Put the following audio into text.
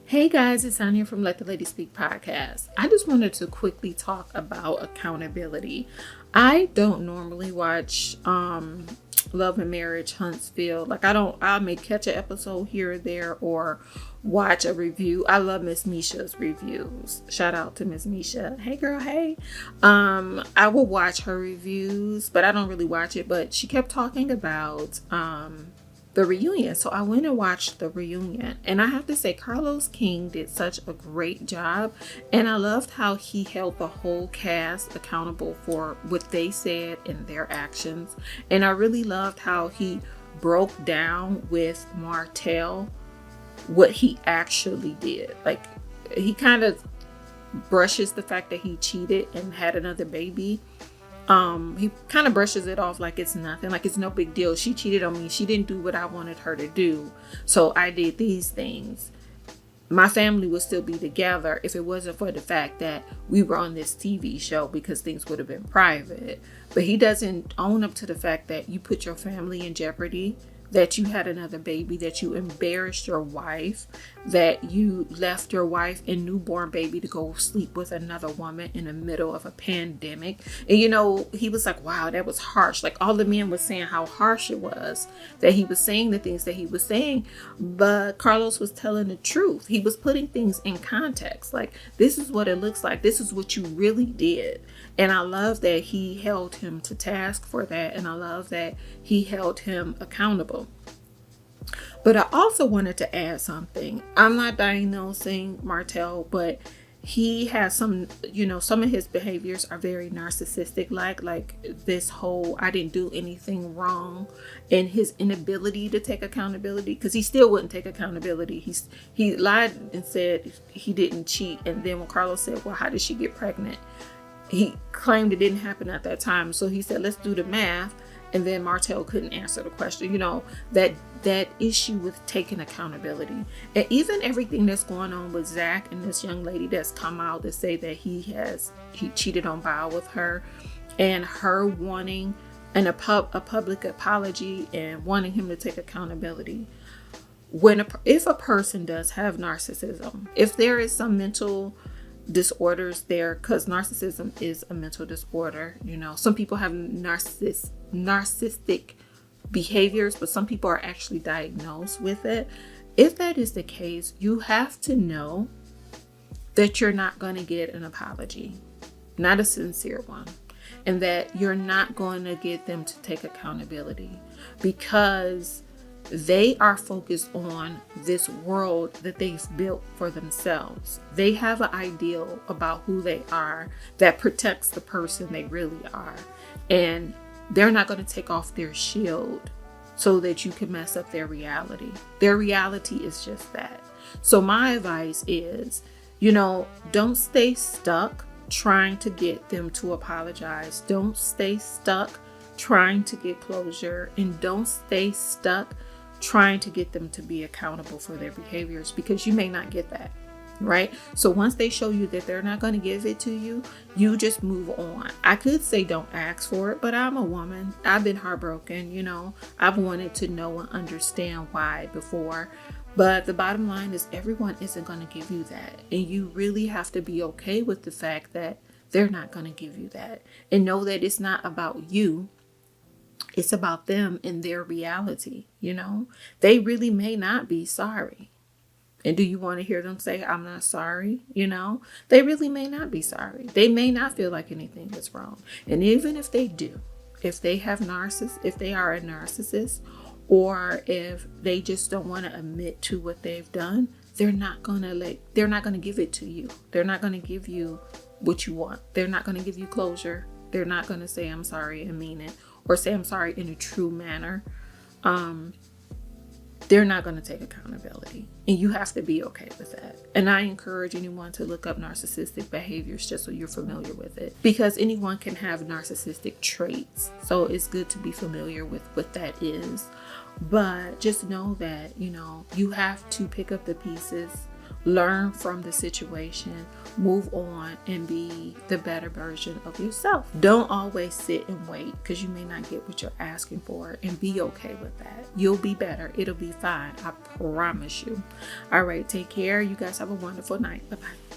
Hey guys, it's Anya from Let the Lady Speak podcast. I just wanted to quickly talk about accountability. I don't normally watch Love and Marriage, Huntsville. I may catch an episode here or there or watch a review. I love Miss Misha's reviews. Shout out to Miss Misha. Hey girl, hey. I will watch her reviews, but I don't really watch it. But she kept talking about the reunion. So I went and watched the reunion, and I have to say Carlos King did such a great job, and I loved how he held the whole cast accountable for what they said and their actions. And I really loved how he broke down with Martell what he actually did. Like, he kind of brushes the fact that he cheated and had another baby. He kind of brushes it off like it's nothing, like it's no big deal. She cheated on me. She didn't do what I wanted her to do. So I did these things. My family would still be together if it wasn't for the fact that we were on this TV show, because things would have been private. But he doesn't own up to the fact that you put your family in jeopardy, that you had another baby, that you embarrassed your wife, that you left your wife and newborn baby to go sleep with another woman in the middle of a pandemic. And he was like, wow, that was harsh. Like, all the men were saying how harsh it was that he was saying the things that he was saying. But Carlos was telling the truth. He was putting things in context. Like, this is what it looks like. This is what you really did. And I love that he held him to task for that. And I love that he held him accountable. But I also wanted to add something. I'm not diagnosing Martell, but he has some of his behaviors are very narcissistic, like this whole I didn't do anything wrong, and his inability to take accountability, because he still wouldn't take accountability. He lied and said he didn't cheat. And then when Carlos said, well, how did she get pregnant? He claimed it didn't happen at that time. So he said, let's do the math. And then Martell couldn't answer the question. That issue with taking accountability. And even everything that's going on with Zach and this young lady that's come out to say that he cheated on Bao with her, and her wanting a public apology and wanting him to take accountability. If a person does have narcissism, if there is some mental disorders there, because narcissism is a mental disorder. Some people have narcissistic behaviors, but some people are actually diagnosed with it. If that is the case, you have to know that you're not going to get an apology, not a sincere one, and that you're not going to get them to take accountability, because they are focused on this world that they've built for themselves. They have an ideal about who they are that protects the person they really are. And they're not going to take off their shield so that you can mess up their reality. Their reality is just that. So my advice is, don't stay stuck trying to get them to apologize. Don't stay stuck trying to get closure, and don't stay stuck trying to get them to be accountable for their behaviors, because you may not get that, right? So once they show you that they're not going to give it to you, you just move on. I could say don't ask for it, but I'm a woman. I've been heartbroken, I've wanted to know and understand why before. But the bottom line is, everyone isn't going to give you that. And you really have to be okay with the fact that they're not going to give you that. And know that it's not about you. It's about them and their reality. They really may not be sorry. And do you want to hear them say, I'm not sorry? They really may not be sorry. They may not feel like anything is wrong. And even if they do, if they are a narcissist, or if they just don't want to admit to what they've done, they're not going to give it to you. They're not going to give you what you want. They're not going to give you closure. They're not going to say, I'm sorry and mean it, or say I'm sorry in a true manner. They're not going to take accountability, and you have to be okay with that. And I encourage anyone to look up narcissistic behaviors just so you're familiar with it, because anyone can have narcissistic traits. So it's good to be familiar with what that is. But just know that, you have to pick up the pieces learn from the situation, move on, and be the better version of yourself. Don't always sit and wait because you may not get what you're asking for, and be okay with that. You'll be better. It'll be fine. I promise you. All right. Take care. You guys have a wonderful night. Bye-bye.